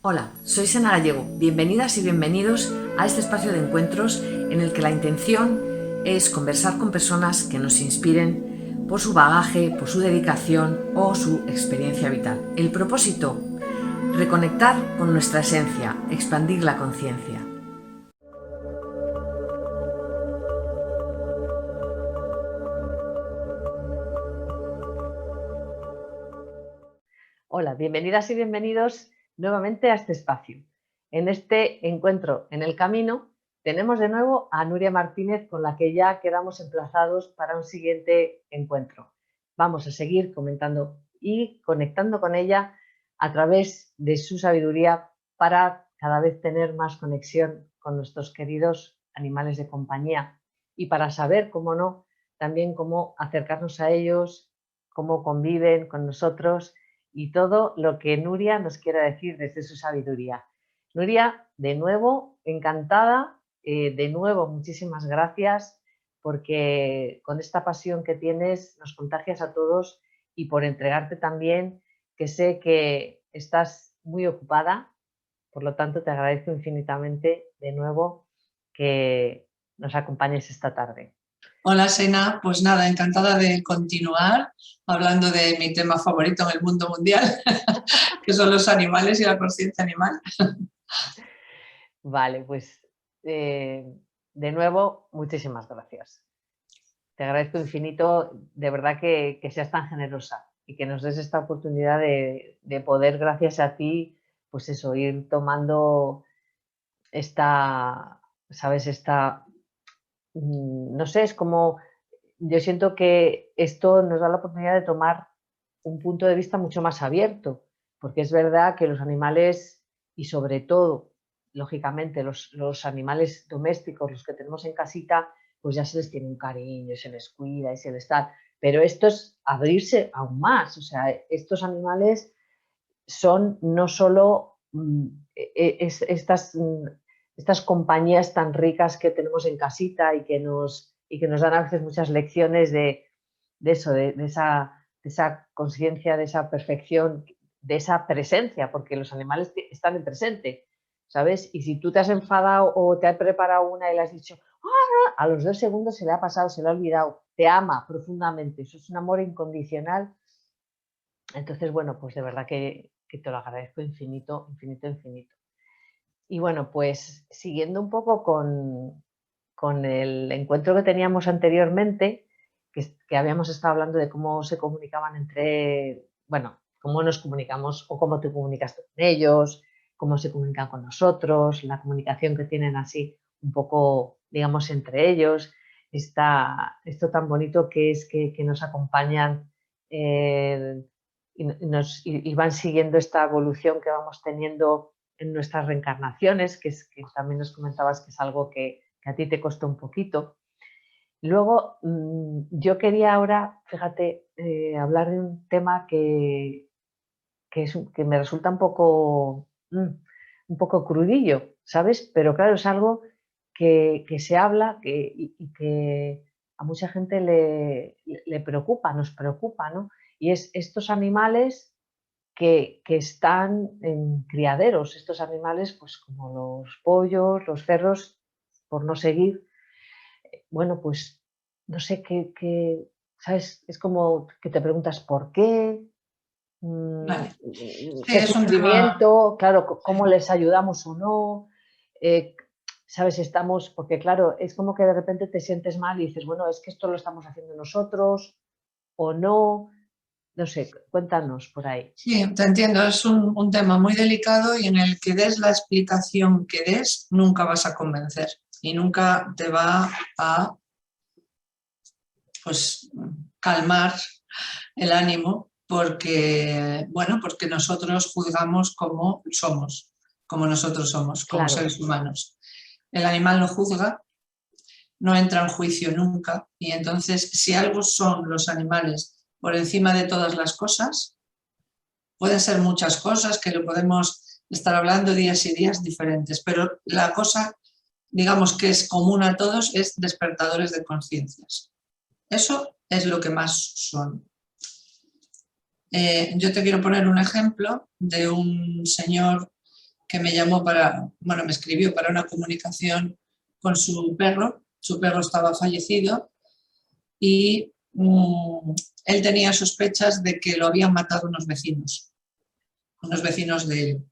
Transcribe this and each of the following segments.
Hola, soy Sena Gallego. Bienvenidas y bienvenidos a este espacio de encuentros en el que la intención es conversar con personas que nos inspiren por su bagaje, por su dedicación o su experiencia vital. El propósito, reconectar con nuestra esencia, expandir la conciencia. Hola, bienvenidas y bienvenidos nuevamente a este espacio. En este encuentro en el camino tenemos de nuevo a Nuria Martínez, con la que ya quedamos emplazados para un siguiente encuentro. Vamos a seguir comentando y conectando con ella a través de su sabiduría para cada vez tener más conexión con nuestros queridos animales de compañía y para saber, cómo no, también cómo acercarnos a ellos, cómo conviven con nosotros y todo lo que Nuria nos quiera decir desde su sabiduría. Nuria, de nuevo, encantada, de nuevo, muchísimas gracias, porque con esta pasión que tienes nos contagias a todos y por entregarte también, que sé que estás muy ocupada, por lo tanto te agradezco infinitamente de nuevo que nos acompañes esta tarde. Hola, Sena, pues nada, encantada de continuar hablando de mi tema favorito en el mundo mundial, que son los animales y la conciencia animal. Vale, pues de nuevo, muchísimas gracias. Te agradezco infinito, de verdad, que seas tan generosa y que nos des esta oportunidad de poder, gracias a ti, pues eso, ir tomando esta, ¿sabes? No sé, es como, yo siento que esto nos da la oportunidad de tomar un punto de vista mucho más abierto, porque es verdad que los animales, y sobre todo, lógicamente, los animales domésticos, los que tenemos en casita, pues ya se les tiene un cariño, se les cuida y se les da. Pero esto es abrirse aún más. O sea, estos animales son no solo estas compañías tan ricas que tenemos en casita y que nos dan a veces muchas lecciones de eso, de esa conciencia, de esa perfección, de esa presencia, porque los animales están en presente, ¿sabes? Y si tú te has enfadado o te has preparado una y le has dicho, ¡ah! A los 2 segundos se le ha pasado, se le ha olvidado, te ama profundamente, eso es un amor incondicional. Entonces, bueno, pues de verdad que te lo agradezco infinito, infinito, infinito. Y bueno, pues siguiendo un poco con el encuentro que teníamos anteriormente, que habíamos estado hablando de cómo se comunicaban bueno, cómo nos comunicamos o cómo te comunicas tú con ellos, cómo se comunican con nosotros, la comunicación que tienen así un poco, digamos, entre ellos, esto tan bonito que es que nos acompañan eh, y van siguiendo esta evolución que vamos teniendo en nuestras reencarnaciones, que también nos comentabas que es algo que a ti te costó un poquito. Luego, yo quería ahora, fíjate, hablar de un tema que me resulta un poco crudillo, ¿sabes? Pero claro, es algo que se habla y que a mucha gente le preocupa, nos preocupa, ¿no? Y es estos animales que están en criaderos, estos animales, pues como los pollos, los cerdos, por no seguir, bueno, pues no sé ¿sabes? Es como que te preguntas por qué, Vale. Sí, qué es un tema, sufrimiento, claro, cómo les ayudamos o no, eh, ¿sabes? Porque claro, es como que de repente te sientes mal y dices, bueno, es que esto lo estamos haciendo nosotros o no, no sé, cuéntanos por ahí. sí, te entiendo, es un tema muy delicado y en el que des la explicación que des, nunca vas a convencer y nunca te va a, pues, calmar el ánimo porque, bueno, porque nosotros juzgamos como nosotros somos, como Claro, seres humanos. El animal no juzga, no entra en juicio nunca y entonces si algo son los animales por encima de todas las cosas, pueden ser muchas cosas que lo podemos estar hablando días y días diferentes, pero la cosa, digamos que es común a todos, es despertadores de conciencias. Eso es lo que más son. Yo te quiero poner un ejemplo de un señor que me llamó bueno, me escribió para una comunicación con su perro estaba fallecido y él tenía sospechas de que lo habían matado unos vecinos de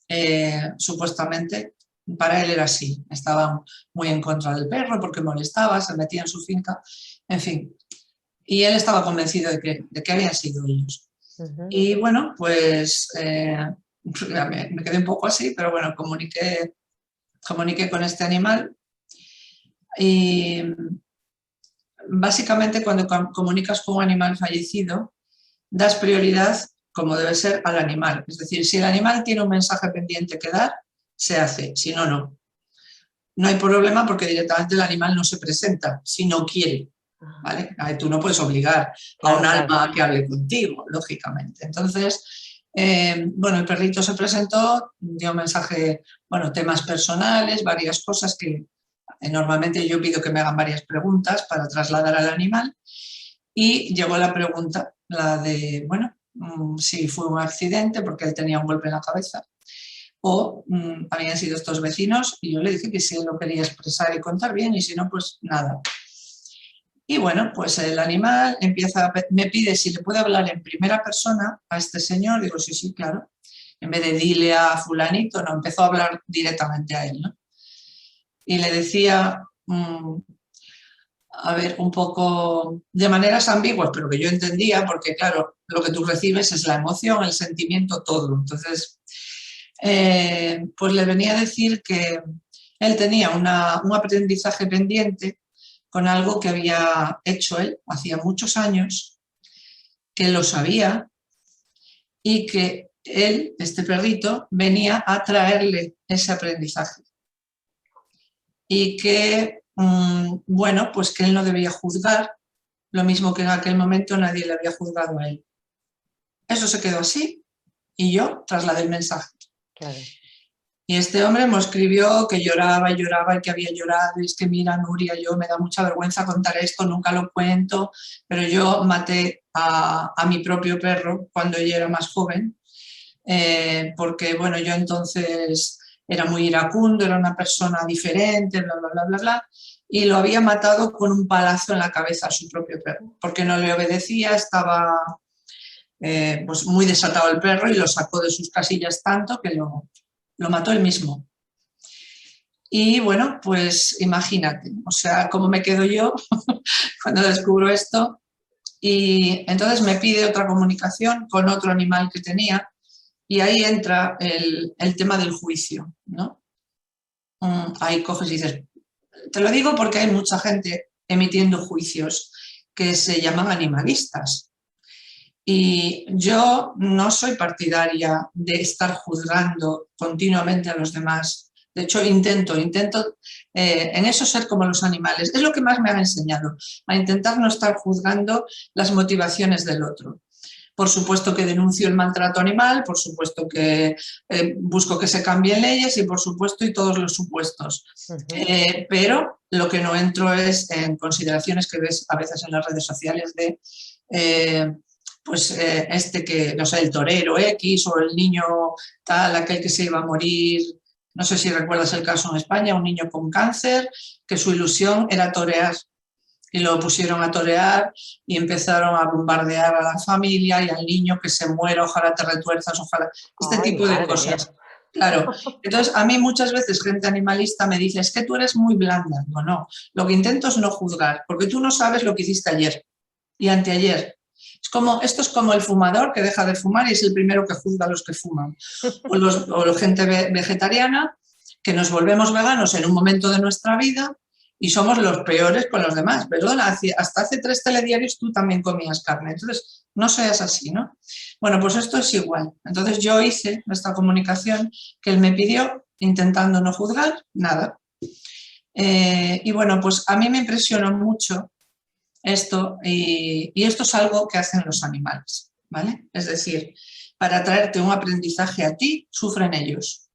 él. Supuestamente, para él era así, estaban muy en contra del perro porque molestaba, se metía en su finca, en fin. Y él estaba convencido de que habían sido ellos. Y bueno, pues me quedé un poco así, pero bueno, comuniqué con este animal y básicamente cuando comunicas con un animal fallecido, das prioridad, como debe ser, al animal. Es decir, si el animal tiene un mensaje pendiente que dar, se hace, si no, no. No hay problema porque directamente el animal no se presenta si no quiere. ¿Vale? Tú no puedes obligar a un alma a que hable contigo, lógicamente. Entonces, bueno, el perrito se presentó, dio un mensaje, bueno, temas personales, varias cosas que normalmente yo pido que me hagan varias preguntas para trasladar al animal y llegó la pregunta, la de, bueno, si fue un accidente porque él tenía un golpe en la cabeza o habían sido estos vecinos y yo le dije que si él lo quería expresar y contar bien y si no, pues nada. Y bueno, pues el animal me pide si le puede hablar en primera persona a este señor. Digo, sí, sí, claro. En vez de dile a fulanito, no, empezó a hablar directamente a él, ¿no? Y le decía, a ver, un poco de maneras ambiguas, pero que yo entendía, porque claro, lo que tú recibes es la emoción, el sentimiento, todo. Entonces, pues le venía a decir que él tenía un aprendizaje pendiente con algo que había hecho él hacía muchos años, que lo sabía y que él, este perrito, venía a traerle ese aprendizaje. Y que, bueno, pues que él no debía juzgar, lo mismo que en aquel momento nadie le había juzgado a él. Eso se quedó así y yo trasladé el mensaje. Claro. Y este hombre me escribió que lloraba y lloraba y que había llorado. Y es que mira, Nuria, yo me da mucha vergüenza contar esto, nunca lo cuento, pero yo maté a mi propio perro cuando ella era más joven, porque bueno, yo entonces era muy iracundo, era una persona diferente, bla, bla, bla, bla, bla, y lo había matado con un palazo en la cabeza a su propio perro, porque no le obedecía, estaba pues muy desatado el perro y lo sacó de sus casillas tanto que lo mató él mismo. Y bueno, pues imagínate, o sea, cómo me quedo yo cuando descubro esto. Y entonces me pide otra comunicación con otro animal que tenía y ahí entra el tema del juicio, ¿no? Ahí coges y dices, te lo digo porque hay mucha gente emitiendo juicios que se llaman animalistas. Y yo no soy partidaria de estar juzgando continuamente a los demás. De hecho, intento en eso ser como los animales. Es lo que más me han enseñado, a intentar no estar juzgando las motivaciones del otro. Por supuesto que denuncio el maltrato animal, por supuesto que busco que se cambien leyes y por supuesto y todos los supuestos. Pero lo que no entro es en consideraciones que ves a veces en las redes sociales de... que, no sé, el torero X o el niño tal, aquel que se iba a morir, no sé si recuerdas el caso en España, un niño con cáncer, que su ilusión era torear y lo pusieron a torear y empezaron a bombardear a la familia y al niño que se muera, ojalá te retuerzas, ojalá, este tipo de cosas. Mía. Claro, entonces a mí muchas veces gente animalista me dice, es que tú eres muy blanda. Digo, no, lo que intento es no juzgar, porque tú no sabes lo que hiciste ayer y anteayer. Esto es como el fumador que deja de fumar y es el primero que juzga a los que fuman. O la gente vegetariana, que nos volvemos veganos en un momento de nuestra vida y somos los peores con los demás. Perdona, hasta hace 3 telediarios tú también comías carne. Entonces, no seas así, ¿no? Bueno, pues esto es igual. Entonces yo hice esta comunicación que él me pidió, intentando no juzgar, nada. Y bueno, pues a mí me impresionó mucho esto, y esto es algo que hacen los animales, ¿vale? Es decir, para traerte un aprendizaje a ti, sufren ellos.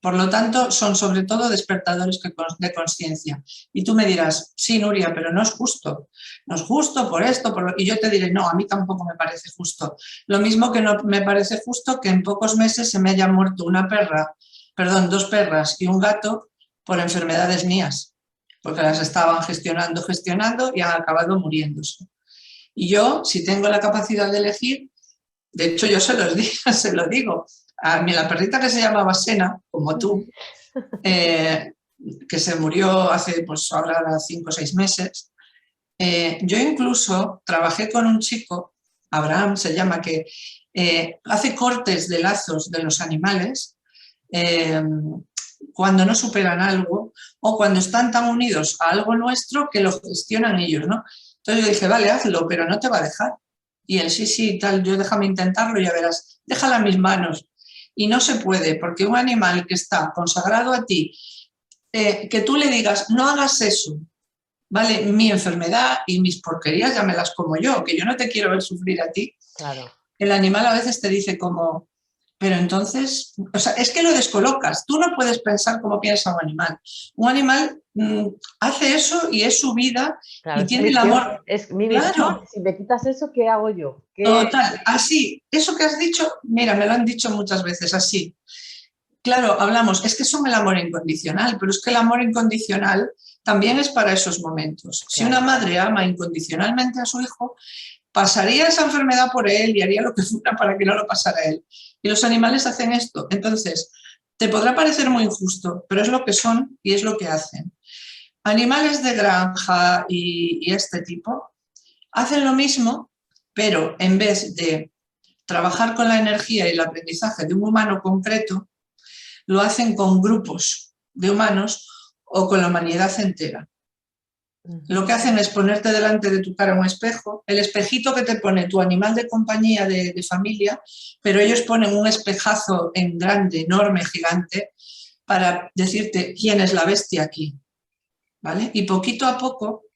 Por lo tanto, son sobre todo despertadores de conciencia. Y tú me dirás, sí, Nuria, pero no es justo. No es justo por esto, y yo te diré, no, a mí tampoco me parece justo. Lo mismo que no me parece justo que en pocos meses se me haya muerto dos perras y un gato por enfermedades mías, porque las estaban gestionando y han acabado muriéndose. Y yo, si tengo la capacidad de elegir, de hecho yo se lo digo, a mí la perrita que se llamaba Sena, como tú, que se murió hace, pues ahora 5 o 6 meses, yo incluso trabajé con un chico, Abraham se llama, que hace cortes de lazos de los animales cuando no superan algo o cuando están tan unidos a algo nuestro que lo gestionan ellos, ¿no? Entonces yo dije, vale, hazlo, pero no te va a dejar. Y él, sí, tal, yo déjame intentarlo y ya verás, déjala en mis manos. Y no se puede, porque un animal que está consagrado a ti, que tú le digas, no hagas eso, ¿vale? Mi enfermedad y mis porquerías ya me las como yo, que yo no te quiero ver sufrir a ti. Claro. El animal a veces te dice como, pero entonces, o sea, es que lo descolocas. Tú no puedes pensar como piensa un animal. Un animal hace eso y es su vida, claro, y tiene el amor. Es mi claro. misión. Si me quitas eso, ¿qué hago yo? Total, así. Eso que has dicho, mira, me lo han dicho muchas veces, así. Claro, hablamos, es que son el amor incondicional, pero es que el amor incondicional también es para esos momentos. Si una madre ama incondicionalmente a su hijo, pasaría esa enfermedad por él y haría lo que fuera para que no lo pasara a él. Y los animales hacen esto. Entonces, te podrá parecer muy injusto, pero es lo que son y es lo que hacen. Animales de granja y este tipo hacen lo mismo, pero en vez de trabajar con la energía y el aprendizaje de un humano concreto, lo hacen con grupos de humanos o con la humanidad entera. Lo que hacen es ponerte delante de tu cara un espejo, el espejito que te pone tu animal de compañía de familia, pero ellos ponen un espejazo en grande, enorme, gigante, para decirte quién es la bestia aquí, ¿vale? Y poquito a poco,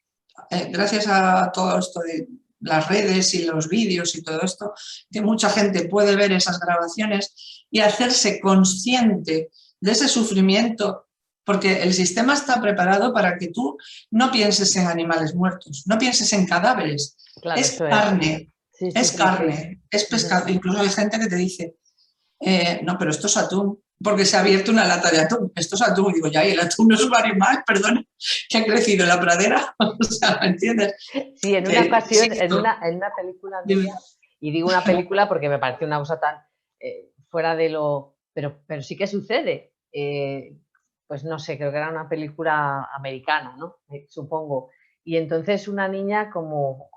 gracias a todo esto de las redes y los vídeos y todo esto, que mucha gente puede ver esas grabaciones y hacerse consciente de ese sufrimiento, porque el sistema está preparado para que tú no pienses en animales muertos, no pienses en cadáveres. Claro, es carne, es carne, es pescado. Incluso hay gente que te dice, no, pero esto es atún, porque se ha abierto una lata de atún. Esto es atún. Y digo, ya, y el atún no es un animal, perdón, que ha crecido en la pradera. O sea, ¿me entiendes? Sí, en una ocasión, en una película mía, y digo una película porque me parece una cosa tan fuera de lo... Pero sí que sucede. Pues no sé, creo que era una película americana, ¿no? Supongo. Y entonces una niña como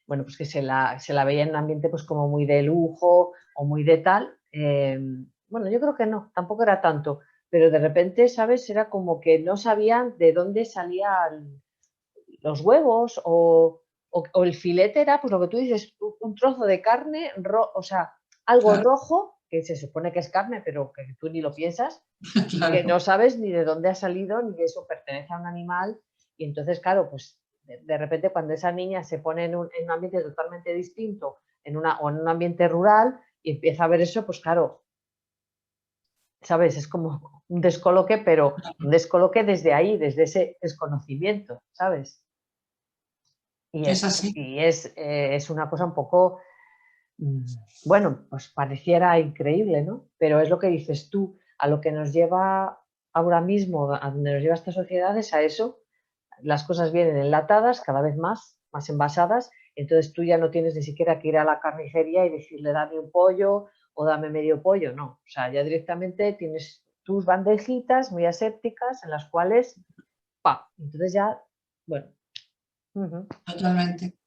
bueno, pues que se la veía en un ambiente pues como muy de lujo o muy de tal. Bueno, yo creo que no, tampoco era tanto, pero de repente, ¿sabes? Era como que no sabían de dónde salían los huevos o el filete era, pues lo que tú dices, un trozo de carne, o sea, algo rojo, que se supone que es carne, pero que tú ni lo piensas, y que no sabes ni de dónde ha salido, ni que eso pertenece a un animal. Y entonces, claro, pues de repente cuando esa niña se pone en un ambiente totalmente distinto, o en un ambiente rural, y empieza a ver eso, pues claro, ¿sabes? Es como un descoloque, pero un descoloque desde ahí, desde ese desconocimiento, ¿sabes? Y es así. Y es una cosa un poco, bueno, pues pareciera increíble, ¿no? Pero es lo que dices tú, a lo que nos lleva ahora mismo, a donde nos lleva esta sociedad es a eso. Las cosas vienen enlatadas, cada vez más envasadas, entonces tú ya no tienes ni siquiera que ir a la carnicería y decirle dame un pollo o dame medio pollo, no. O sea, ya directamente tienes tus bandejitas muy asépticas en las cuales, ¡pa! Entonces ya, bueno. Totalmente.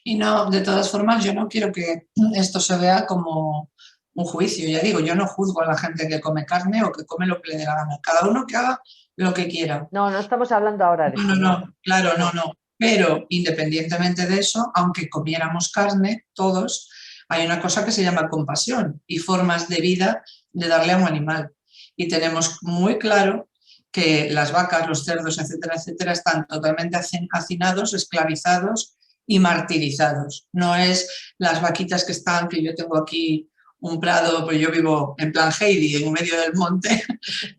Y no, de todas formas, yo no quiero que esto se vea como un juicio. Ya digo, yo no juzgo a la gente que come carne o que come lo que le dé la gana. Cada uno que haga lo que quiera. No, no estamos hablando ahora de eso. No, claro, no. Pero independientemente de eso, aunque comiéramos carne, todos, hay una cosa que se llama compasión y formas de vida de darle a un animal. Y tenemos muy claro que las vacas, los cerdos, etcétera, etcétera, están totalmente hacinados, esclavizados y martirizados. No es las vaquitas que yo tengo aquí un prado, pues yo vivo en plan Heidi, en medio del monte,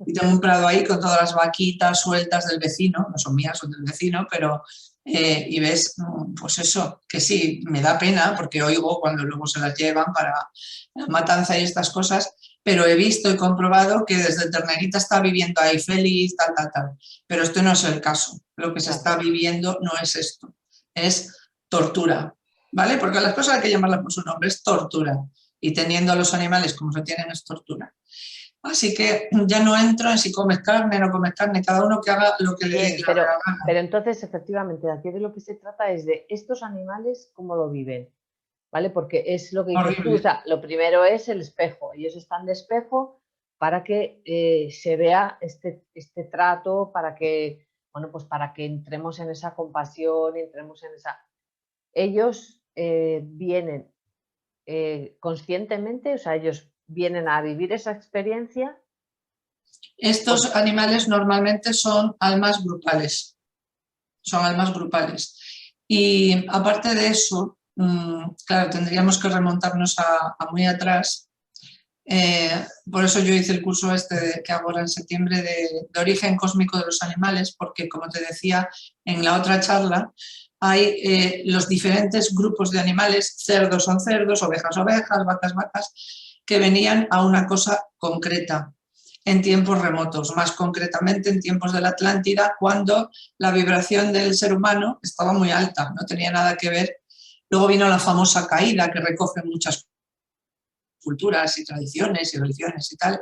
y tengo un prado ahí con todas las vaquitas sueltas del vecino, no son mías, son del vecino, pero y ves, pues eso, que sí, me da pena porque oigo cuando luego se las llevan para la matanza y estas cosas, pero he visto y comprobado que desde ternerita está viviendo ahí feliz, tal, tal, tal. Pero esto no es el caso. Lo que se está viviendo no es esto, es tortura, ¿vale? Porque las cosas hay que llamarlas por su nombre, es tortura. Y teniendo a los animales como se tienen es tortura. Así que ya no entro en si comes carne, no comes carne, cada uno que haga lo que le dé Bien, la gana. pero entonces, efectivamente, aquí de lo que se trata es de estos animales, cómo lo viven, ¿vale? Porque es lo que dices tú, o Horrible. sea, lo primero es el espejo. Ellos están de espejo para que se vea este trato, para que, bueno, pues para que entremos en esa compasión, entremos en esa... Ellos vienen conscientemente, o sea, ellos vienen a vivir esa experiencia. Estos animales normalmente son almas grupales. Son almas grupales. Y aparte de eso, claro, tendríamos que remontarnos a muy atrás. Por eso yo hice el curso que hago ahora en septiembre de origen cósmico de los animales, porque como te decía en la otra charla, hay los diferentes grupos de animales, cerdos son cerdos, ovejas ovejas, vacas vacas, que venían a una cosa concreta en tiempos remotos, más concretamente en tiempos de la Atlántida, cuando la vibración del ser humano estaba muy alta, no tenía nada que ver. Luego vino la famosa caída, que recoge muchas culturas y tradiciones y religiones y tal,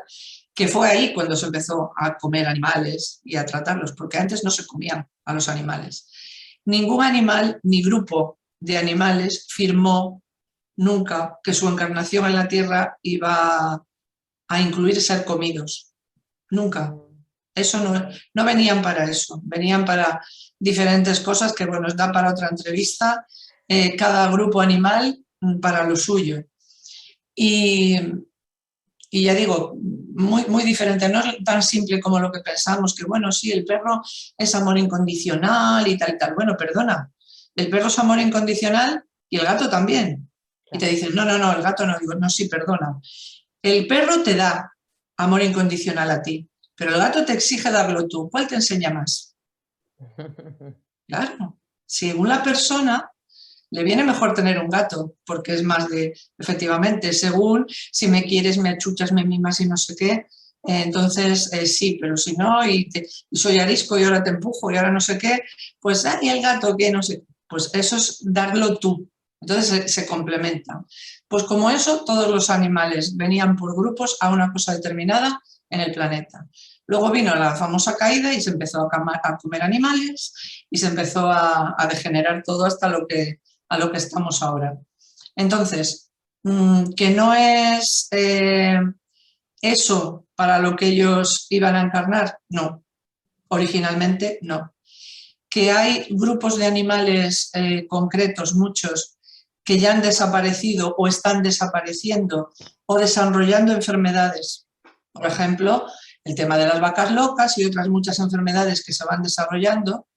que fue ahí cuando se empezó a comer animales y a tratarlos, porque antes no se comían a los animales. Ningún animal ni grupo de animales firmó nunca que su encarnación en la Tierra iba a incluir ser comidos. Nunca. Eso no venían para eso, venían para diferentes cosas que, bueno, os da para otra entrevista, cada grupo animal para lo suyo. Y ya digo, muy, muy diferente, no es tan simple como lo que pensamos, que bueno, sí, el perro es amor incondicional y tal y tal. Bueno, perdona, el perro es amor incondicional y el gato también. Y te dicen, no, no, no, el gato no. Digo, no, sí, perdona. El perro te da amor incondicional a ti, pero el gato te exige darlo tú. ¿Cuál te enseña más? Claro, según la persona, le viene mejor tener un gato, porque es más de, efectivamente, según si me quieres, me achuchas, me mimas y no sé qué, entonces sí, pero si no, y soy arisco y ahora te empujo y ahora no sé qué, pues, y el gato que no sé, pues eso es darlo tú. Entonces se complementan. Pues como eso, todos los animales venían por grupos a una cosa determinada en el planeta. Luego vino la famosa caída y se empezó a comer animales y se empezó a degenerar todo hasta a lo que estamos ahora. Entonces, que no es eso para lo que ellos iban a encarnar, no. Originalmente, no. Que hay grupos de animales concretos, muchos, que ya han desaparecido o están desapareciendo o desarrollando enfermedades. Por ejemplo, el tema de las vacas locas y otras muchas enfermedades que se van desarrollando,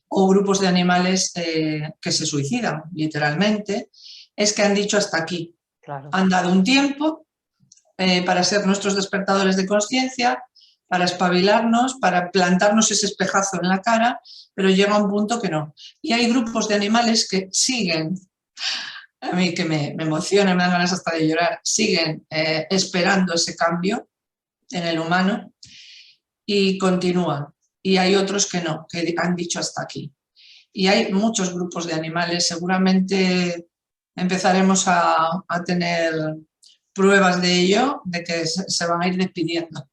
o grupos de animales que se suicidan, literalmente, es que han dicho hasta aquí. Claro. Han dado un tiempo para ser nuestros despertadores de conciencia, para espabilarnos, para plantarnos ese espejazo en la cara, pero llega un punto que no. Y hay grupos de animales que siguen, a mí que me emociona, me dan ganas hasta de llorar, siguen esperando ese cambio en el humano y continúan. Y hay otros que no, que han dicho hasta aquí. Y hay muchos grupos de animales, seguramente empezaremos a tener pruebas de ello, de que se van a ir despidiendo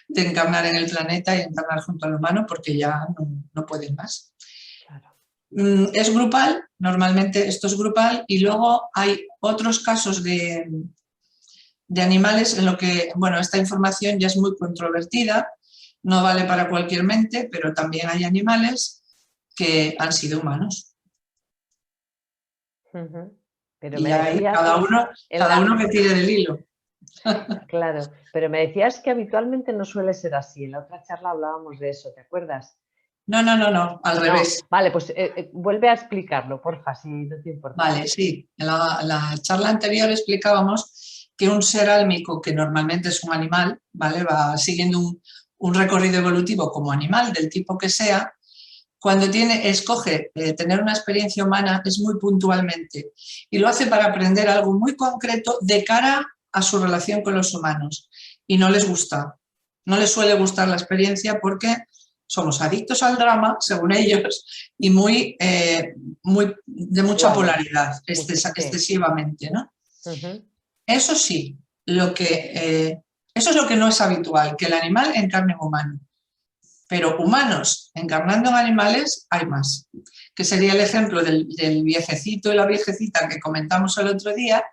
de encarnar en el planeta y encarnar junto al humano porque ya no pueden más. Claro. Es grupal, normalmente esto es grupal, y luego hay otros casos de animales en lo que, bueno, esta información ya es muy controvertida, no vale para cualquier mente, pero también hay animales que han sido humanos. Pero Y me ahí decías, cada uno que tire del hilo. claro, pero me decías que habitualmente no suele ser así. En la otra charla hablábamos de eso, ¿te acuerdas? No, al revés. Vale, pues vuelve a explicarlo, porfa, si no te importa. Vale, sí. En la charla anterior explicábamos que un ser álmico, que normalmente es un animal, ¿vale? Va siguiendo un recorrido evolutivo como animal, del tipo que sea, cuando escoge tener una experiencia humana es muy puntualmente y lo hace para aprender algo muy concreto de cara a su relación con los humanos y no les gusta, no les suele gustar la experiencia porque somos adictos al drama, según ellos, y de mucha polaridad, excesivamente, ¿no? Eso sí, eso es lo que no es habitual, que el animal encarne en humano. Pero humanos encarnando en animales hay más, que sería el ejemplo del viejecito y la viejecita que comentamos el otro día,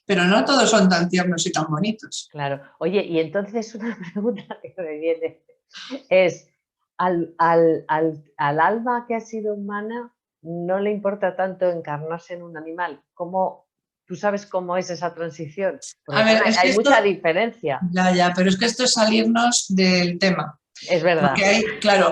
pero no todos son tan tiernos y tan bonitos. Claro. Oye, y entonces una pregunta que me viene es, al alma que ha sido humana no le importa tanto encarnarse en un animal. ¿Tú sabes cómo es esa transición? Porque A ver, hay mucha diferencia. Ya, pero es que esto es salirnos del tema. Es verdad. Porque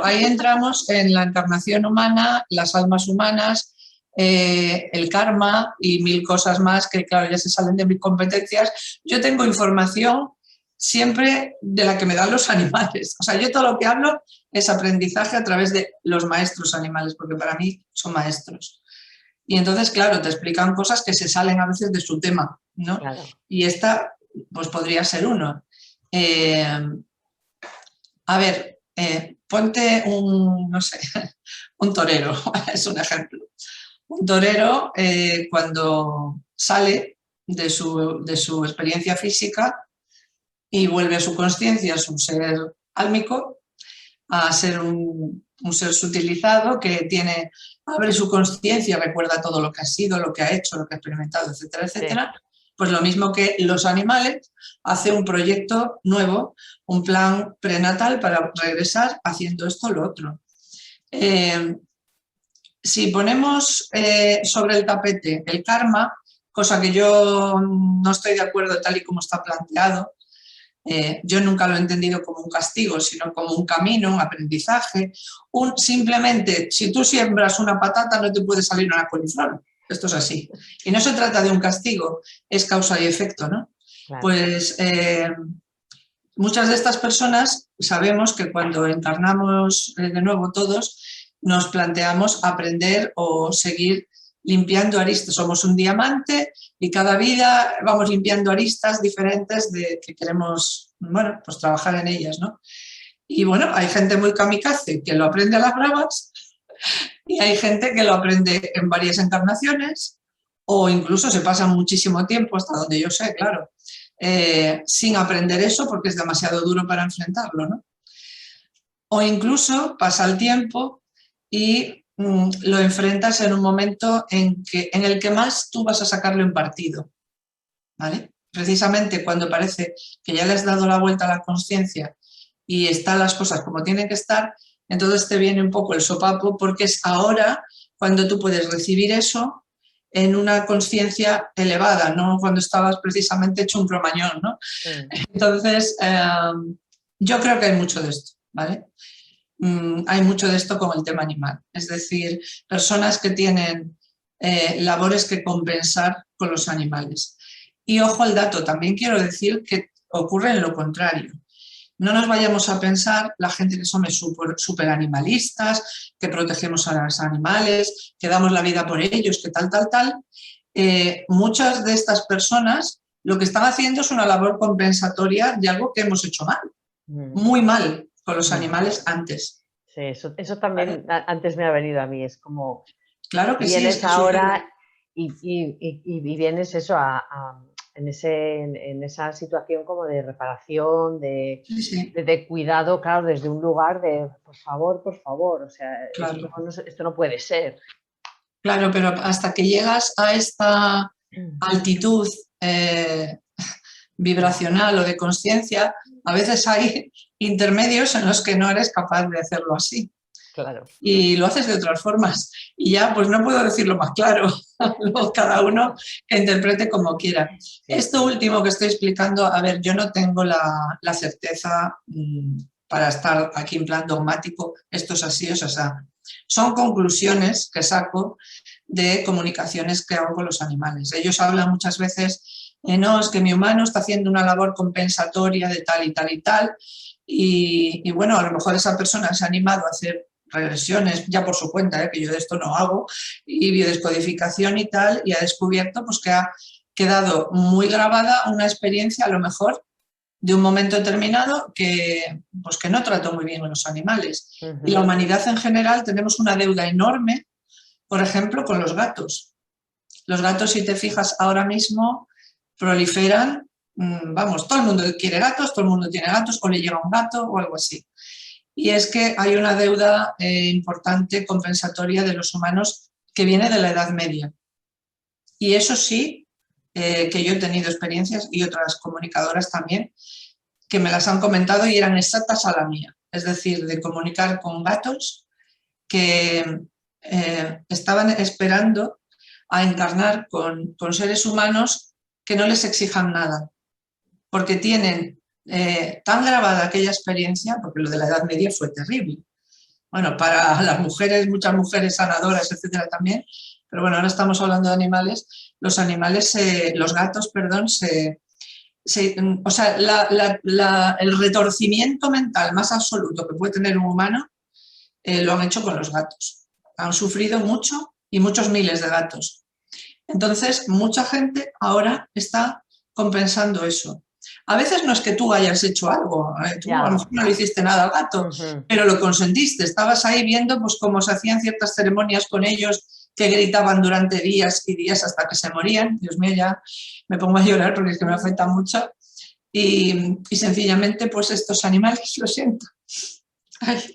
ahí entramos en la encarnación humana, las almas humanas, el karma y 1000 cosas más que, claro, ya se salen de mis competencias. Yo tengo información siempre de la que me dan los animales. O sea, yo todo lo que hablo es aprendizaje a través de los maestros animales, porque para mí son maestros. Y entonces, claro, te explican cosas que se salen a veces de su tema, ¿no? Claro. Y esta, pues podría ser uno. A ver, ponte no sé, un torero, es un ejemplo. Un torero cuando sale de su experiencia física y vuelve a su conciencia, a su ser álmico, a ser un ser sutilizado que abre su conciencia, recuerda todo lo que ha sido, lo que ha hecho, lo que ha experimentado, etcétera, etcétera. Sí. Pues lo mismo que los animales, hace un proyecto nuevo, un plan prenatal para regresar haciendo esto o lo otro. Si ponemos sobre el tapete el karma, cosa que yo no estoy de acuerdo tal y como está planteado, yo nunca lo he entendido como un castigo, sino como un camino, un aprendizaje. Simplemente, si tú siembras una patata, no te puede salir una coliflor. Esto es así. Y no se trata de un castigo, es causa y efecto, ¿no? Claro. Pues muchas de estas personas sabemos que cuando encarnamos de nuevo todos, nos planteamos aprender o seguir limpiando aristas. Somos un diamante y cada vida vamos limpiando aristas diferentes que queremos, bueno, pues trabajar en ellas, ¿no? Y bueno, hay gente muy kamikaze que lo aprende a las bravas y hay gente que lo aprende en varias encarnaciones o incluso se pasa muchísimo tiempo, hasta donde yo sé, claro, sin aprender eso porque es demasiado duro para enfrentarlo, ¿no? O incluso pasa el tiempo y lo enfrentas en un momento en el que más tú vas a sacarle un partido, ¿vale? Precisamente cuando parece que ya le has dado la vuelta a la conciencia y están las cosas como tienen que estar, entonces te viene un poco el sopapo porque es ahora cuando tú puedes recibir eso en una conciencia elevada, no cuando estabas precisamente hecho un cromañón, ¿no? Sí. Entonces, yo creo que hay mucho de esto, ¿vale? Hay mucho de esto con el tema animal, es decir, personas que tienen labores que compensar con los animales. Y ojo al dato, también quiero decir que ocurre en lo contrario. No nos vayamos a pensar la gente que somos súper animalistas, que protegemos a los animales, que damos la vida por ellos, que tal. Muchas de estas personas lo que están haciendo es una labor compensatoria de algo que hemos hecho mal, muy mal con los animales antes. Sí, eso también antes me ha venido a mí, es como claro que vienes sí, es que ahora y vienes eso en esa situación como de reparación, de cuidado, claro, desde un lugar de por favor, o sea, claro. esto no puede ser. Claro, pero hasta que llegas a esta altitud vibracional o de conciencia, a veces hay intermedios en los que no eres capaz de hacerlo así. Claro. Y lo haces de otras formas. Y ya, pues no puedo decirlo más claro. Cada uno que interprete como quiera. Sí. Esto último que estoy explicando, a ver, yo no tengo la certeza para estar aquí en plan dogmático, esto es así, o sea, son conclusiones que saco de comunicaciones que hago con los animales. Ellos hablan muchas veces No, es que mi humano está haciendo una labor compensatoria de tal y tal y tal, y bueno, a lo mejor esa persona se ha animado a hacer regresiones ya por su cuenta, que yo de esto no hago, y biodescodificación y tal, y ha descubierto pues, que ha quedado muy grabada una experiencia a lo mejor de un momento determinado que, pues, que no trató muy bien a los animales. Y la humanidad en general tenemos una deuda enorme, por ejemplo, con los gatos. Los gatos, si te fijas ahora mismo, proliferan, vamos, todo el mundo quiere gatos, todo el mundo tiene gatos, o le llega un gato o algo así. Y es que hay una deuda importante compensatoria de los humanos que viene de la Edad Media. Y eso sí, que yo he tenido experiencias y otras comunicadoras también, que me las han comentado y eran exactas a la mía. Es decir, de comunicar con gatos que estaban esperando a encarnar con seres humanos que no les exijan nada, porque tienen tan grabada aquella experiencia, porque lo de la Edad Media fue terrible. Bueno, para las mujeres, muchas mujeres sanadoras, etcétera, también, pero bueno, ahora estamos hablando de animales. Los animales, los gatos, perdón, o sea, el retorcimiento mental más absoluto que puede tener un humano lo han hecho con los gatos. Han sufrido mucho y muchos miles de gatos. Entonces, mucha gente ahora está compensando eso. A veces no es que tú hayas hecho algo, tú a lo mejor no le hiciste nada al gato, pero lo consentiste, estabas ahí viendo pues, cómo se hacían ciertas ceremonias con ellos, que gritaban durante días y días hasta que se morían. Dios mío, ya me pongo a llorar porque es que me afecta mucho. Y sencillamente, pues estos animales, lo siento,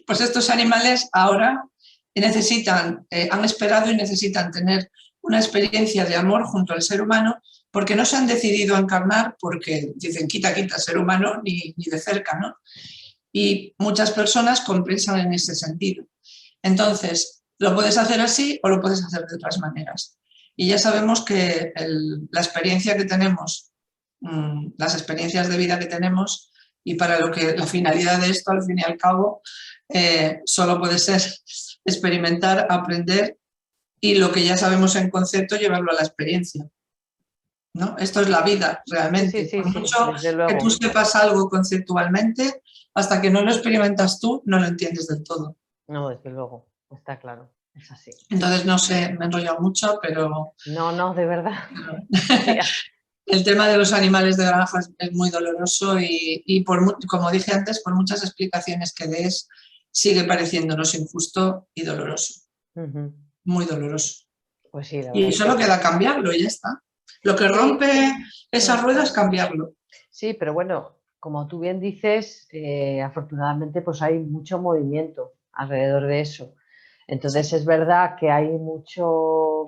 pues estos animales ahora necesitan, han esperado y necesitan tener una experiencia de amor junto al ser humano, porque no se han decidido a encarnar porque dicen quita, ser humano, ni de cerca, ¿no? Y muchas personas compensan en ese sentido. Entonces, lo puedes hacer así o lo puedes hacer de otras maneras. Y ya sabemos que la experiencia que tenemos, las experiencias de vida que tenemos, y para lo que la finalidad de esto, al fin y al cabo, solo puede ser experimentar, aprender, y lo que ya sabemos en concepto, llevarlo a la experiencia, ¿no? Esto es la vida, realmente. Sí, Por mucho desde que luego. tú sepas algo conceptualmente, hasta que no lo experimentas tú, no lo entiendes del todo. No, desde luego, está claro, es así. Entonces, no sé, me he enrollado mucho, pero... No, de verdad. El tema de los animales de granja es muy doloroso y como dije antes, por muchas explicaciones que des, sigue pareciéndonos injusto y doloroso. Muy doloroso. Pues sí, la verdad. Y solo queda cambiarlo y ya está. Lo que rompe esa rueda es cambiarlo. Sí, pero bueno, como tú bien dices, afortunadamente pues hay mucho movimiento alrededor de eso. Entonces es verdad que hay muchos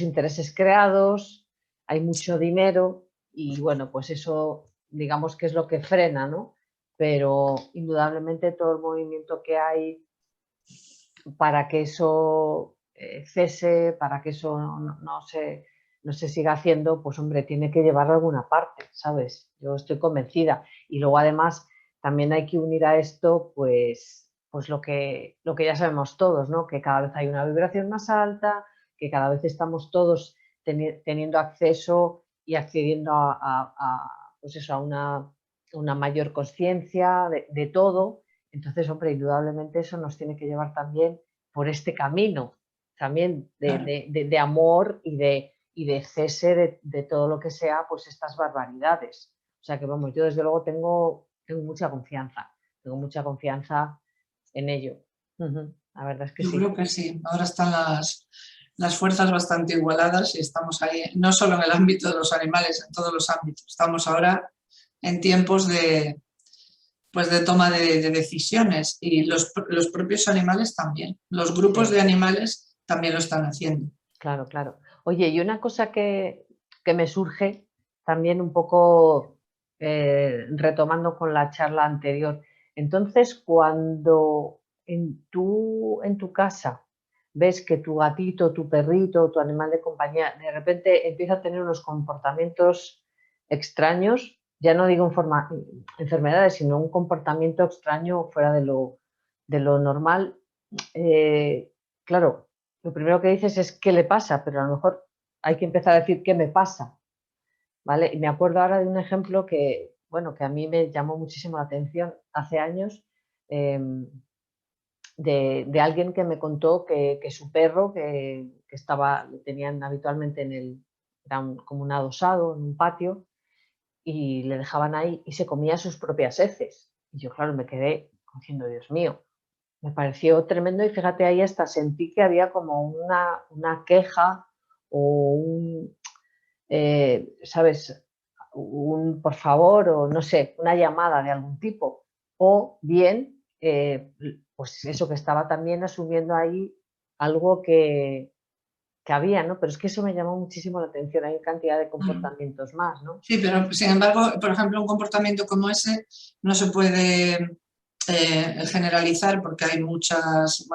intereses creados, hay mucho dinero y bueno, pues eso digamos que es lo que frena, ¿no? Pero indudablemente todo el movimiento que hay para que eso cese, para que eso no se siga haciendo, pues hombre, tiene que llevar a alguna parte, ¿sabes? Yo estoy convencida. Y luego además también hay que unir a esto pues lo que ya sabemos todos, ¿no? Que cada vez hay una vibración más alta, que cada vez estamos todos teniendo acceso y accediendo pues eso, a una mayor conciencia de todo. Entonces, hombre, indudablemente eso nos tiene que llevar también por este camino, también de amor y de cese de todo lo que sea, pues estas barbaridades. O sea que, vamos, yo desde luego tengo mucha confianza en ello. La verdad es que Yo sí. creo que sí. Ahora están las fuerzas bastante igualadas y estamos ahí, no solo en el ámbito de los animales, en todos los ámbitos. Estamos ahora en tiempos pues de toma de decisiones y los propios animales también. Los grupos de animales también lo están haciendo. Claro, claro. Oye, y una cosa que me surge también un poco retomando con la charla anterior. Entonces, cuando en tu casa ves que tu gatito, tu perrito, tu animal de compañía, de repente empieza a tener unos comportamientos extraños, ya no digo enfermedades, sino un comportamiento extraño fuera de lo normal, claro, lo primero que dices es qué le pasa, pero a lo mejor hay que empezar a decir qué me pasa. ¿vale? Y me acuerdo ahora de un ejemplo que, bueno, que a mí me llamó muchísimo la atención hace años, de alguien que me contó que su perro, que estaba, lo tenían habitualmente era como un adosado en un patio, y le dejaban ahí y se comía sus propias heces. Y yo, claro, me quedé diciendo, Dios mío, me pareció tremendo y fíjate, ahí hasta sentí que había como una queja o ¿sabes? Un por favor o no sé, una llamada de algún tipo. O bien, pues eso que estaba también asumiendo ahí algo que había, ¿no? Pero es que eso me llamó muchísimo la atención, hay cantidad de Mm. comportamientos más, ¿no? Sí, pero sin embargo, por ejemplo, un comportamiento como ese no se puede generalizar porque hay muchos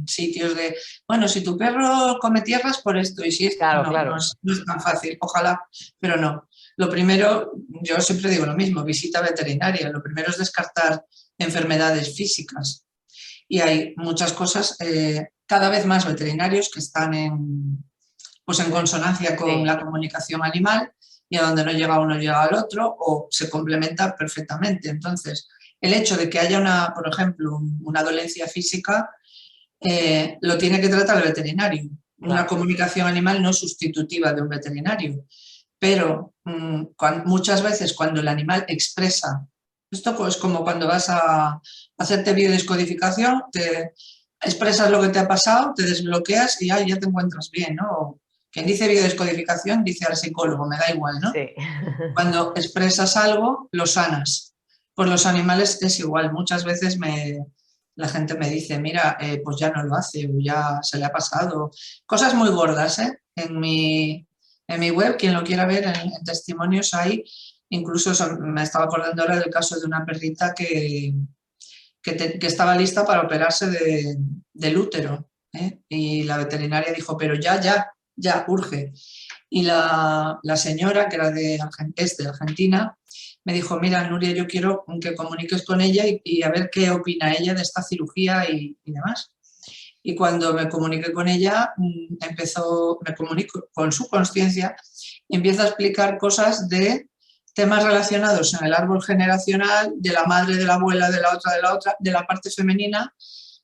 sitios de, bueno, si tu perro come tierras por esto y si es, Claro, no, claro, no es tan fácil, ojalá, pero no. Lo primero, yo siempre digo lo mismo, visita veterinaria, lo primero es descartar enfermedades físicas y hay muchas cosas, cada vez más veterinarios que están pues en consonancia con sí, la comunicación animal y a donde no llega uno llega al otro o se complementa perfectamente. Entonces, el hecho de que haya por ejemplo, una dolencia física, lo tiene que tratar el veterinario. Una claro, comunicación animal no es sustitutiva de un veterinario, pero muchas veces cuando el animal expresa, esto es como cuando vas a hacerte biodescodificación, te expresas lo que te ha pasado, te desbloqueas y ya te encuentras bien, ¿no? Quien dice biodescodificación dice al psicólogo, me da igual, ¿no? sí. Cuando expresas algo, lo sanas. Pues los animales es igual. Muchas veces la gente me dice, mira, pues ya no lo hace o ya se le ha pasado. Cosas muy gordas, ¿eh? En mi web, quien lo quiera ver, en testimonios hay, incluso me estaba acordando ahora del caso de una perrita que estaba lista para operarse del útero, ¿eh? Y la veterinaria dijo, pero ya, urge. Y la señora, que era es de Argentina, me dijo, mira, Nuria, yo quiero que comuniques con ella y a ver qué opina ella de esta cirugía y demás. Y cuando me comuniqué con ella, me comunico con su conciencia y empieza a explicar cosas de temas relacionados en el árbol generacional, de la madre, de la abuela, de la otra, de la parte femenina,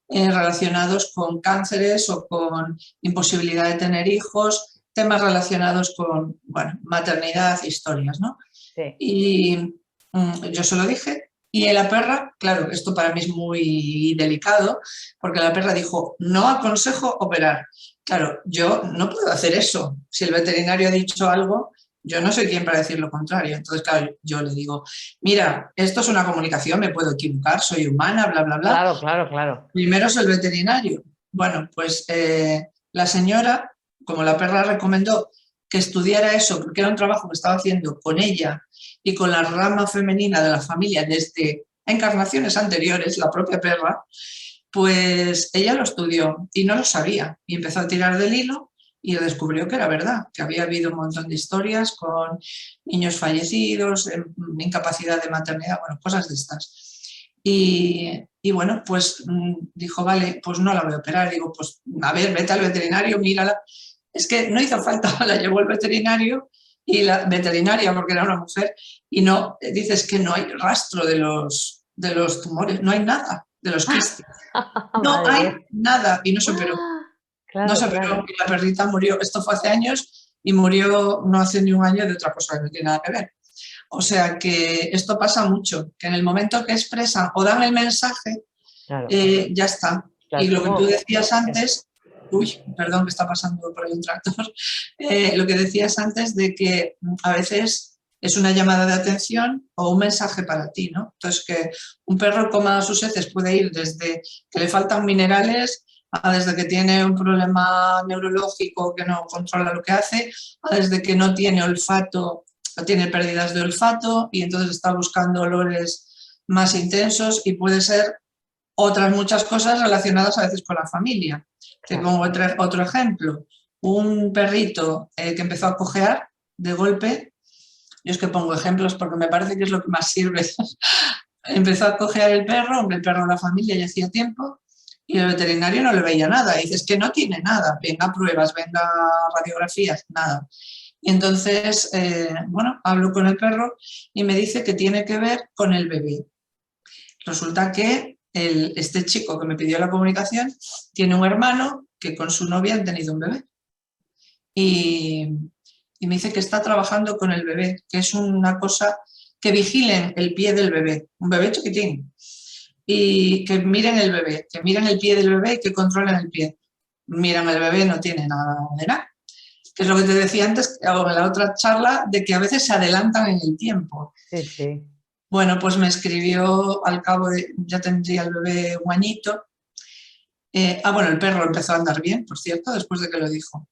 relacionados con cánceres o con imposibilidad de tener hijos, temas relacionados con, bueno, maternidad, historias, ¿no? Sí. Y yo se lo dije. Y la perra, claro, esto para mí es muy delicado, porque la perra dijo, no aconsejo operar. Claro, yo no puedo hacer eso. Si el veterinario ha dicho algo, yo no soy quien para decir lo contrario. Entonces, claro, yo le digo, mira, esto es una comunicación, me puedo equivocar, soy humana, bla, bla, bla. Claro, claro, claro. Primero es el veterinario. Bueno, pues la señora, como la perra recomendó que estudiara eso, porque era un trabajo que estaba haciendo con ella y con la rama femenina de la familia desde encarnaciones anteriores, la propia perra, pues ella lo estudió y no lo sabía y empezó a tirar del hilo y descubrió que era verdad, que había habido un montón de historias con niños fallecidos, incapacidad de maternidad, bueno, cosas de estas. Y bueno, pues dijo, vale, pues no la voy a operar. Digo, pues a ver, vete al veterinario, mírala. Es que no hizo falta, la llevó el veterinario y la veterinaria, porque era una mujer, y no, dices que no hay rastro de los tumores, no hay nada de los quistes. No Madre hay mía. nada y no se operó. No Claro, se operó claro. y la perrita murió. Esto fue hace años y murió no hace ni un año de otra cosa que no tiene nada que ver. O sea que esto pasa mucho, que en el momento que expresan o dan el mensaje, Claro. ya está. Claro, Y lo que tú ¿cómo? decías antes, uy, perdón que está pasando por ahí un tractor, lo que decías antes de que a veces es una llamada de atención o un mensaje para ti, ¿no? Entonces, que un perro coma sus heces puede ir desde que le faltan minerales a desde que tiene un problema neurológico que no controla lo que hace, a desde que no tiene olfato o tiene pérdidas de olfato y entonces está buscando olores más intensos y puede ser otras muchas cosas relacionadas a veces con la familia. Te Claro. pongo otro ejemplo. Un perrito que empezó a cojear de golpe, yo es que pongo ejemplos porque me parece que es lo que más sirve. Empezó a cojear el perro de la familia ya hacía tiempo, y el veterinario no le veía nada. Y dices que no tiene nada, venga pruebas, venga radiografías, nada. Y entonces, bueno, hablo con el perro y me dice que tiene que ver con el bebé. Resulta que este chico que me pidió la comunicación tiene un hermano que con su novia han tenido un bebé. Y me dice que está trabajando con el bebé, que es una cosa que vigilen el pie del bebé, un bebé chiquitín, y que miren el bebé, que miren el pie del bebé y que controlen el pie. Miran el bebé, no tiene nada de nada. Que es lo que te decía antes, o en la otra charla, de que a veces se adelantan en el tiempo. Sí, sí. Bueno, pues me escribió al cabo de, ya tendría el bebé un añito. Bueno, el perro empezó a andar bien, por cierto, después de que lo dijo.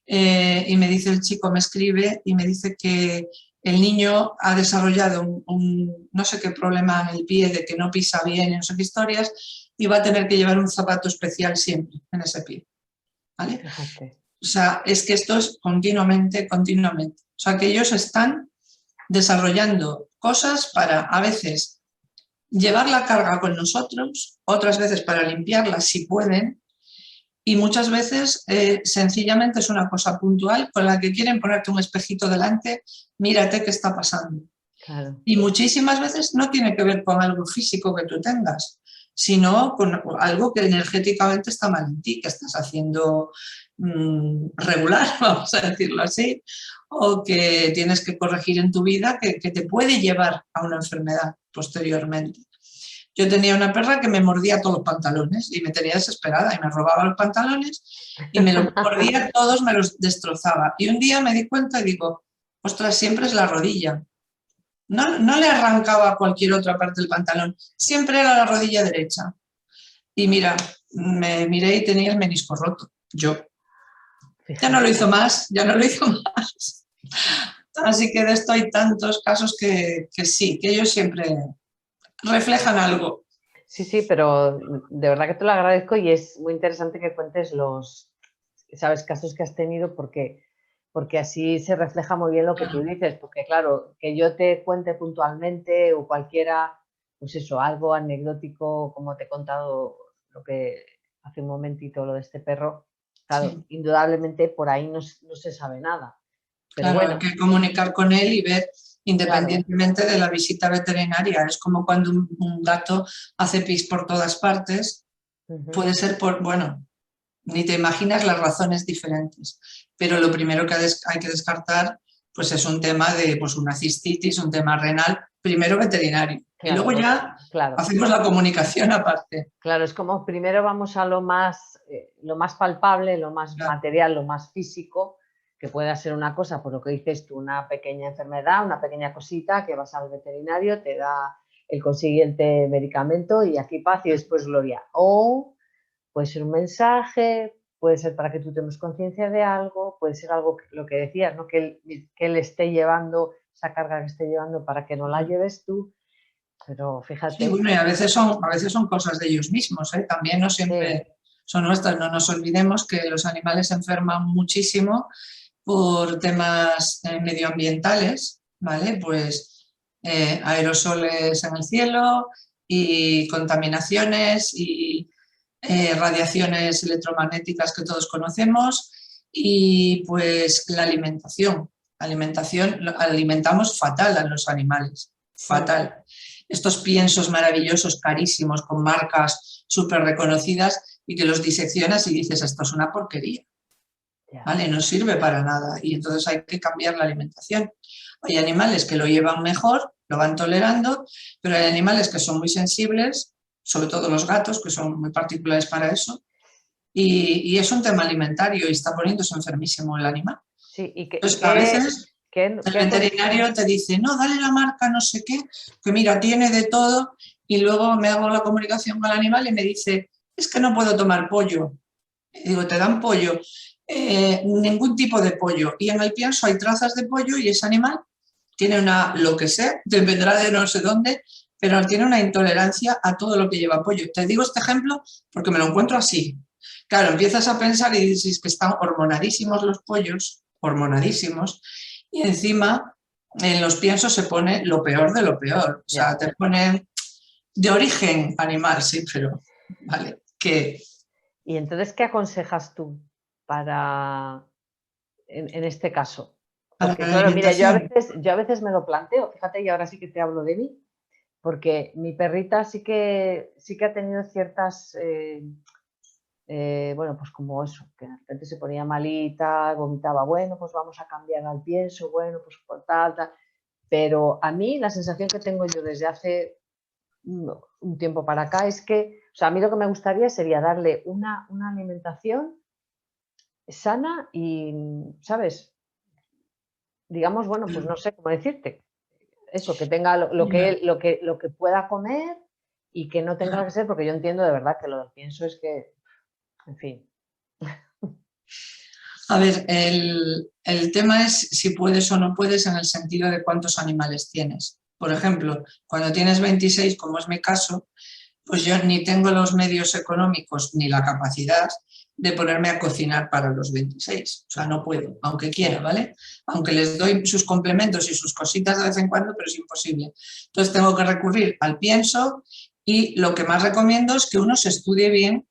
Y me dice el chico, me escribe y me dice que el niño ha desarrollado no sé qué problema en el pie, de que no pisa bien, no sé qué historias, y va a tener que llevar un zapato especial siempre en ese pie. ¿Vale? Fíjate. O sea, es que esto es continuamente, continuamente. O sea, que ellos están desarrollando cosas para, a veces, llevar la carga con nosotros, otras veces para limpiarla si pueden, y muchas veces sencillamente es una cosa puntual con la que quieren ponerte un espejito delante, mírate qué está pasando. Claro. Y muchísimas veces no tiene que ver con algo físico que tú tengas, sino con algo que energéticamente está mal en ti, que estás haciendo regular, vamos a decirlo así, o que tienes que corregir en tu vida que te puede llevar a una enfermedad posteriormente. Yo tenía una perra que me mordía todos los pantalones y me tenía desesperada y me robaba los pantalones y me los mordía todos, me los destrozaba. Y un día me di cuenta y digo, ostras, siempre es la rodilla. No le arrancaba cualquier otra parte del pantalón, siempre era la rodilla derecha. Y mira, me miré y tenía el menisco roto, yo. Ya no lo hizo más, ya no lo hizo más. Así que de esto hay tantos casos que sí, que ellos siempre reflejan algo. Sí, sí, pero de verdad que te lo agradezco y es muy interesante que cuentes los, sabes, casos que has tenido porque así se refleja muy bien lo que tú dices, porque claro, que yo te cuente puntualmente o cualquiera, pues eso, algo anecdótico, como te he contado lo que hace un momentito, lo de este perro, claro, Sí. indudablemente por ahí no se sabe nada. Pero Claro, hay bueno, que comunicar con él y ver claro, independientemente de la visita veterinaria. Es como cuando un gato hace pis por todas partes, puede ser por, bueno, ni te imaginas las razones diferentes. Pero lo primero que hay que descartar pues es un tema de pues, una cistitis, un tema renal, primero veterinario. Y claro, luego ya claro. hacemos la comunicación aparte. Claro, es como primero vamos a lo más palpable, lo más Claro, material, lo más físico, que pueda ser una cosa, por lo que dices tú, una pequeña enfermedad, una pequeña cosita, que vas al veterinario, te da el consiguiente medicamento y aquí paz y después gloria. O puede ser un mensaje, puede ser para que tú tengas conciencia de algo, puede ser algo, lo que decías, ¿no? Que él esté llevando, esa carga que esté llevando para que no la claro. lleves tú, pero Sí, fíjate, bueno, y a veces son cosas de ellos mismos, ¿eh? También no sí, siempre son nuestras. No nos olvidemos que los animales se enferman muchísimo por temas medioambientales, ¿vale? Pues aerosoles en el cielo y contaminaciones y radiaciones electromagnéticas que todos conocemos y pues la alimentación. Alimentamos fatal a los animales, fatal. Estos piensos maravillosos, carísimos, con marcas súper reconocidas y que los diseccionas y dices, esto es una porquería. ya. ¿Vale? No sirve para nada y entonces hay que cambiar la alimentación. Hay animales que lo llevan mejor, lo van tolerando, pero hay animales que son muy sensibles, sobre todo los gatos, que son muy particulares para eso, y es un tema alimentario y está poniéndose enfermísimo el animal. Sí, Entonces, a veces el qué veterinario te dice, no, dale la marca, no sé qué, que mira, tiene de todo, y luego me hago la comunicación con el animal y me dice, es que no puedo tomar pollo. Y digo, te dan pollo. Ningún tipo de pollo. Y en el pienso hay trazas de pollo y ese animal tiene una, lo que sea, dependerá de no sé dónde, pero tiene una intolerancia a todo lo que lleva pollo. Te digo este ejemplo porque me lo encuentro así. Claro, empiezas a pensar y dices que están hormonadísimos los pollos, hormonadísimos, y encima en los piensos se pone lo peor de lo peor. O sea, ya. te ponen de origen animal, sí, pero, vale, que ¿Y entonces qué aconsejas tú para en este caso? para Porque la claro, mira, alimentación. yo a veces me lo planteo, fíjate, y ahora sí que te hablo de mí, porque mi perrita sí que ha tenido ciertas, bueno, pues como eso, que de repente se ponía malita, vomitaba, bueno, pues vamos a cambiar al pienso, bueno, pues por tal, tal. Pero a mí la sensación que tengo yo desde hace un tiempo para acá es que, o sea, a mí lo que me gustaría sería darle una alimentación sana y, ¿sabes? Digamos, bueno, pues no sé cómo decirte. Eso, que tenga Ya. lo que pueda comer y que no tenga que ser, porque yo entiendo de verdad que lo del pienso es que, en fin. A ver, el tema es si puedes o no puedes en el sentido de cuántos animales tienes. Por ejemplo, cuando tienes 26, como es mi caso, pues yo ni tengo los medios económicos ni la capacidad de ponerme a cocinar para los 26. O sea, no puedo, aunque quiera, ¿vale? Aunque les doy sus complementos y sus cositas de vez en cuando, pero es imposible. Entonces tengo que recurrir al pienso y lo que más recomiendo es que uno se estudie bien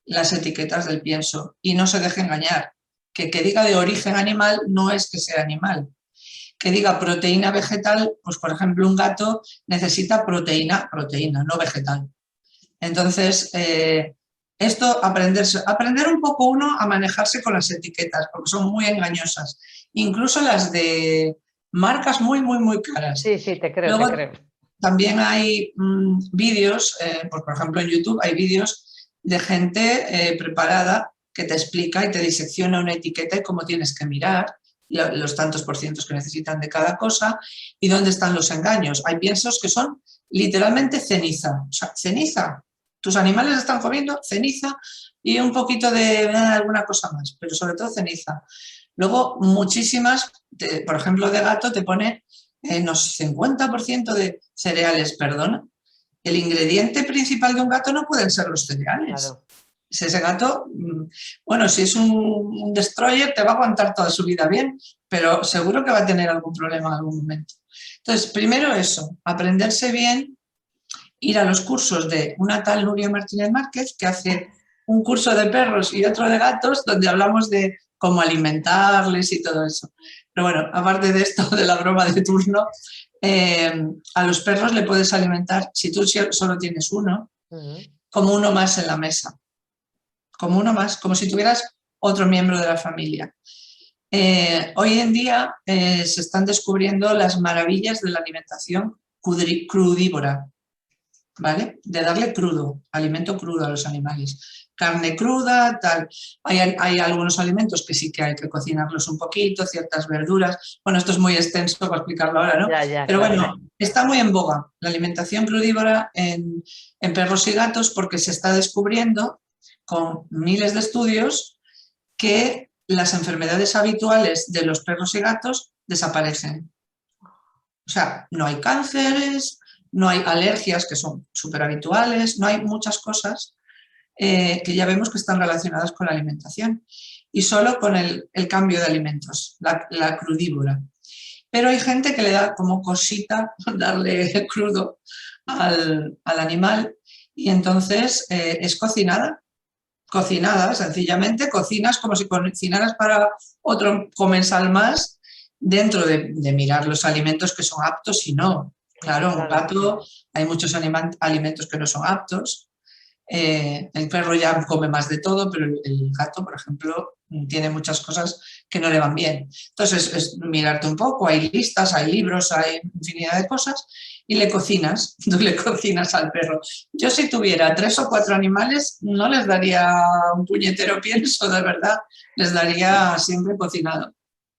las etiquetas del pienso y no se deje engañar. Que diga de origen animal no es que sea animal. Que diga proteína vegetal, pues por ejemplo un gato necesita proteína, no vegetal. Entonces, esto aprender un poco uno a manejarse con las etiquetas, porque son muy engañosas, incluso las de marcas muy, muy, muy caras. Sí, sí, te creo, te Luego creo. también hay vídeos, pues por ejemplo en YouTube hay vídeos de gente preparada que te explica y te disecciona una etiqueta y cómo tienes que mirar los tantos por cientos que necesitan de cada cosa y dónde están los engaños. Hay piensos que son literalmente ceniza, o sea, ceniza. Tus animales están comiendo ceniza y un poquito de alguna cosa más, pero sobre todo ceniza. Luego, muchísimas, por ejemplo, de gato te pone unos 50% de cereales, perdona. El ingrediente principal de un gato no pueden ser los cereales. Claro. Si ese gato, bueno, si es un destroyer, te va a aguantar toda su vida bien, pero seguro que va a tener algún problema en algún momento. Entonces, primero eso, aprenderse bien, ir a los cursos de una tal Nuria Martínez Márquez, que hace un curso de perros y otro de gatos, donde hablamos de cómo alimentarles y todo eso. Pero bueno, aparte de esto, de la broma de turno, eh, a los perros le puedes alimentar, si tú solo tienes uno, como uno más en la mesa, como uno más, como si tuvieras otro miembro de la familia. Hoy en día se están descubriendo las maravillas de la alimentación crudívora, ¿vale? De darle crudo, alimento crudo a los animales. Carne cruda, tal. Hay algunos alimentos que sí que hay que cocinarlos un poquito, ciertas verduras. Bueno, esto es muy extenso para explicarlo ahora, ¿no? Ya, ya, Pero claro. bueno, está muy en boga la alimentación crudívora en perros y gatos porque se está descubriendo con miles de estudios que las enfermedades habituales de los perros y gatos desaparecen. O sea, no hay cánceres, no hay alergias que son súper habituales, no hay muchas cosas que ya vemos que están relacionadas con la alimentación y solo con el cambio de alimentos, la crudívora. Pero hay gente que le da como cosita darle crudo al animal y entonces es cocinada, sencillamente cocinas como si cocinaras para otro comensal más dentro de mirar los alimentos que son aptos y no. Claro, un Claro. gato, hay muchos alimentos que no son aptos. El perro ya come más de todo, pero el gato, por ejemplo, tiene muchas cosas que no le van bien. Entonces, es mirarte un poco, hay listas, hay libros, hay infinidad de cosas, y le cocinas, tú le cocinas al perro. Yo si tuviera 3 o 4 animales, no les daría un puñetero pienso, de verdad, les daría siempre cocinado.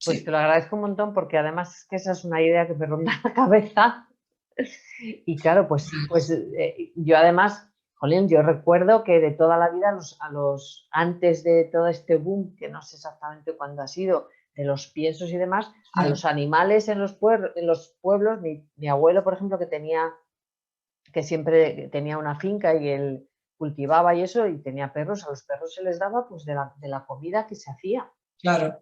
Pues te Sí, lo agradezco un montón porque además es que esa es una idea que me ronda la cabeza. Y claro, yo además, jolín, yo recuerdo que de toda la vida, antes de todo este boom, que no sé exactamente cuándo ha sido, de los piensos y demás, a sí, los animales en los pueblos, mi abuelo, por ejemplo, que siempre tenía una finca y él cultivaba y eso, y tenía perros, a los perros se les daba pues de la comida que se hacía. claro.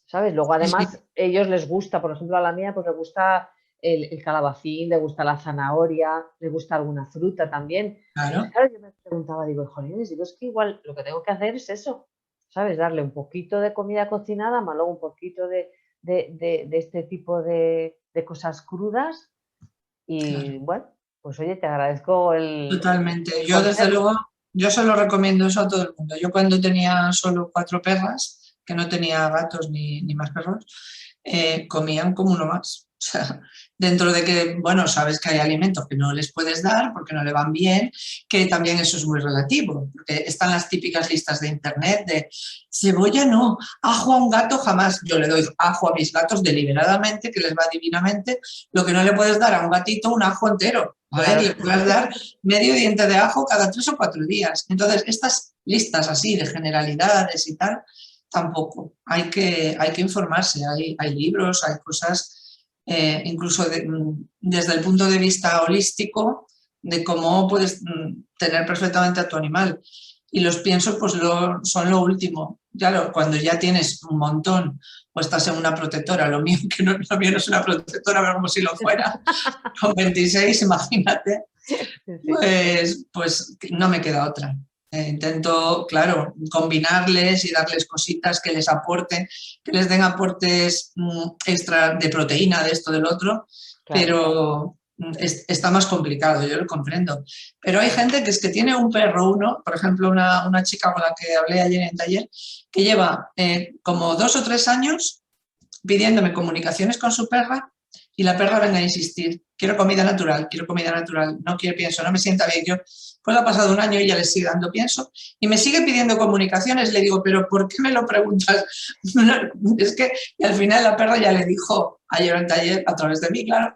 ¿Sabes? Luego Sí, sí, además ellos les gusta, por ejemplo a la mía pues le gusta el calabacín, le gusta la zanahoria, le gusta alguna fruta también. Entonces claro. claro, yo me preguntaba, digo, jolines, digo, es que igual lo que tengo que hacer es eso, ¿sabes? Darle un poquito de comida cocinada, más luego un poquito de este tipo de cosas crudas y claro. bueno, pues oye, te agradezco Totalmente. el Yo desde consejo. luego, yo se lo recomiendo eso a todo el mundo. Yo cuando tenía solo 4 perras, que no tenía gatos ni más perros, comían como uno más. O sea, dentro de que, bueno, sabes que hay alimentos que no les puedes dar porque no le van bien, que también eso es muy relativo, porque están las típicas listas de internet de cebolla no, ajo a un gato jamás. Yo le doy ajo a mis gatos deliberadamente, que les va divinamente. Lo que no le puedes dar a un gatito, un ajo entero. A ver, Claro. le puedes dar medio diente de ajo cada 3 o 4 días. Entonces, estas listas así de generalidades y tal, tampoco. Hay que informarse, hay libros, hay cosas, incluso desde el punto de vista holístico, de cómo puedes tener perfectamente a tu animal. Y los piensos pues son lo último. Claro, cuando ya tienes un montón o estás en una protectora, lo mío que no, lo mío no es una protectora, pero como si lo fuera, con 26, imagínate, Sí, sí. pues no me queda otra. Intento, claro, combinarles y darles cositas que les aporten, que les den aportes extra de proteína, de esto, del otro, Claro. pero está más complicado, yo lo comprendo. Pero hay gente que es que tiene un perro, por ejemplo, una chica con la que hablé ayer en taller, que lleva como 2 o 3 años pidiéndome comunicaciones con su perra y la perra venga a insistir, quiero comida natural, no quiero pienso, no me sienta bien. Yo, pues ha pasado un año y ya le sigue dando pienso y me sigue pidiendo comunicaciones. Le digo, pero ¿por qué me lo preguntas? Es que y al final la perra ya le dijo ayer en taller, a través de mí, claro,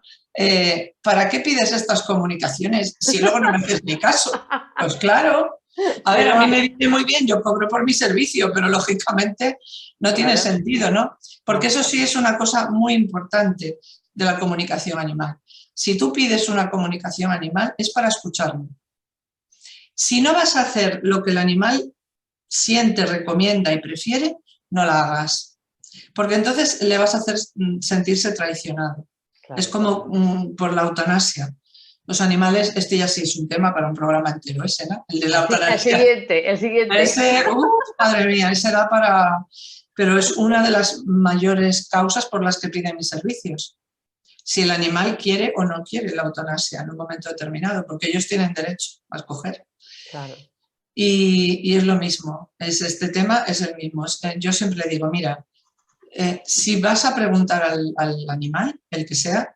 ¿para qué pides estas comunicaciones si luego no me haces ni caso? Pues claro, a ver, a mí Pero, me viene muy bien, yo cobro por mi servicio, pero lógicamente no tiene claro, sentido, ¿no? Porque no, eso sí es una cosa muy importante de la comunicación animal. Si tú pides una comunicación animal es para escucharlo. Si no vas a hacer lo que el animal siente, recomienda y prefiere, no la hagas. Porque entonces le vas a hacer sentirse traicionado. Es claro. como por la eutanasia. Los animales, este ya sí es un tema para un programa entero, ese, ¿no? El de la Así, eutanasia. el siguiente. Ese, madre mía, ese da para... Pero es una de las mayores causas por las que piden mis servicios. Si el animal quiere o no quiere la eutanasia en un momento determinado, porque ellos tienen derecho a escoger. Claro, Y es lo mismo, este tema es el mismo. Yo siempre le digo, mira, si vas a preguntar al animal, el que sea,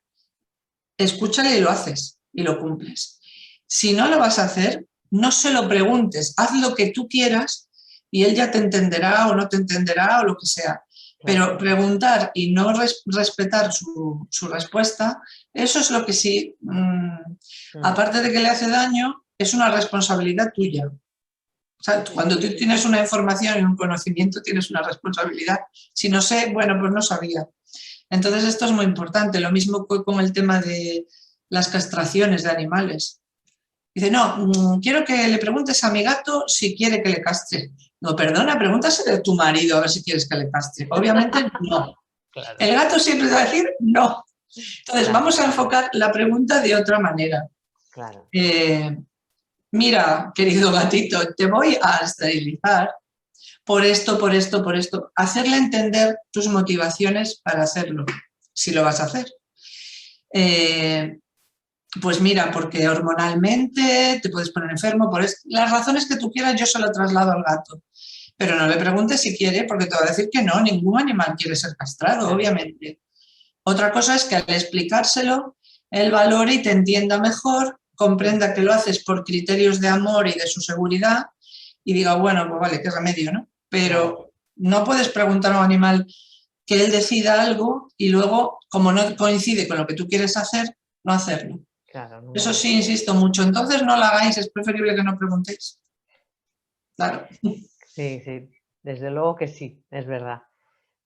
escúchale y lo haces y lo cumples. Si no lo vas a hacer, no se lo preguntes, haz lo que tú quieras y él ya te entenderá o no te entenderá o lo que sea. claro. Pero preguntar y no respetar su respuesta, eso es lo que sí, Mm, aparte de que le hace daño, es una responsabilidad tuya. O sea, sí, cuando tú tienes una información y un conocimiento, tienes una responsabilidad. Si no sé, bueno, pues no sabía. Entonces esto es muy importante. Lo mismo con el tema de las castraciones de animales. Dice, no, quiero que le preguntes a mi gato si quiere que le castre. No, perdona, pregúntaselo a tu marido a ver si quieres que le castre. Obviamente no. claro, El gato siempre te va a decir no. Entonces claro, vamos a enfocar la pregunta de otra manera. claro. Eh, Mira, querido gatito, te voy a esterilizar por esto, por esto, por esto. Hacerle entender tus motivaciones para hacerlo, si lo vas a hacer. Eh, pues mira, porque hormonalmente te puedes poner enfermo, por las razones que tú quieras yo se lo traslado al gato. Pero no le preguntes si quiere, porque te va a decir que no, ningún animal quiere ser castrado, Claro. obviamente. Otra cosa es que al explicárselo, él valore y te entienda mejor, Mm, comprenda que lo haces por criterios de amor y de su seguridad y diga, bueno, pues vale, qué remedio, ¿no? claro, Pero no puedes preguntar a un animal que él decida algo y luego, como no coincide con lo que tú quieres hacer, no hacerlo. claro, Eso no. sí, insisto mucho. Entonces no lo hagáis, es preferible que no preguntéis. Claro. Sí, sí, desde luego que sí, es verdad.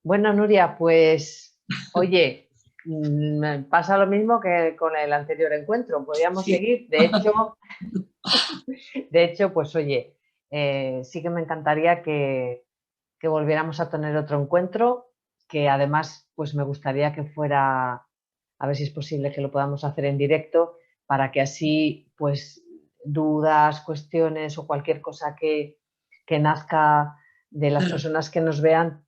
Bueno, Nuria, pues, oye, me pasa lo mismo que con el anterior encuentro. Podríamos Sí. seguir. De hecho, pues, oye, sí que me encantaría que volviéramos a tener otro encuentro, que además, pues, me gustaría que fuera, a ver si es posible que lo podamos hacer en directo, para que así, pues, dudas, cuestiones o cualquier cosa que nazca de las Claro. personas que nos vean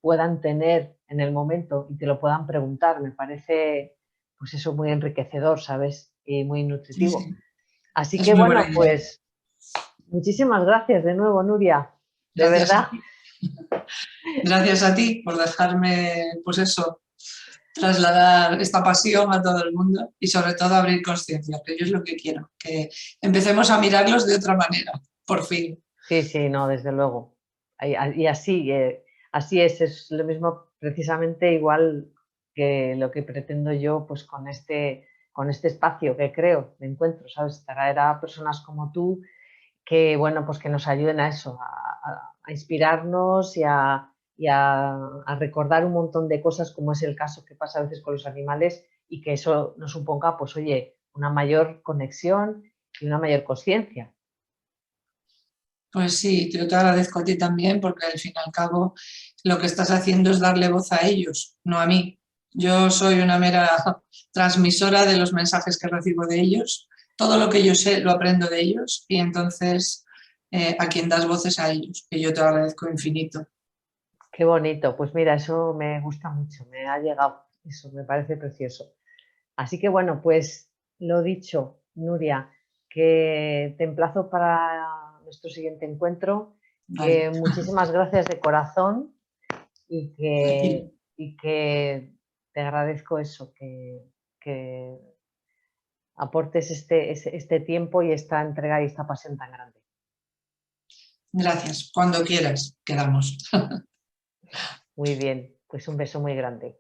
puedan tener en el momento y te lo puedan preguntar. Me parece, pues eso, muy enriquecedor, ¿sabes? Y muy Sí, nutritivo. sí. Así Es que muy buena bueno, idea. pues muchísimas gracias de nuevo, Nuria. De Gracias a verdad. ti. Gracias a ti por dejarme, pues eso, trasladar esta pasión a todo el mundo y sobre todo abrir conciencia, que yo es lo que quiero, que empecemos a mirarlos de otra manera, por fin. Sí, sí, no, desde luego. Y así es lo mismo precisamente igual que lo que pretendo yo pues con este espacio que creo de encuentro, ¿sabes? Traer a personas como tú que, bueno, pues que nos ayuden a eso, a inspirarnos y a recordar un montón de cosas, como es el caso que pasa a veces con los animales, y que eso nos suponga, pues oye, una mayor conexión y una mayor conciencia. Pues sí, yo te agradezco a ti también porque al fin y al cabo lo que estás haciendo es darle voz a ellos, no a mí. Yo soy una mera transmisora de los mensajes que recibo de ellos. Todo lo que yo sé lo aprendo de ellos y entonces a quien das voces a ellos, que yo te agradezco infinito. Qué bonito, pues mira, eso me gusta mucho, me ha llegado, eso me parece precioso. Así que bueno, pues lo dicho, Nuria, que te emplazo para nuestro siguiente encuentro, Vale, que muchísimas gracias de corazón y a que, ti. y que te agradezco eso, que aportes este tiempo y esta entrega y esta pasión tan grande. Gracias. Cuando quieras, quedamos. Muy bien, pues un beso muy grande.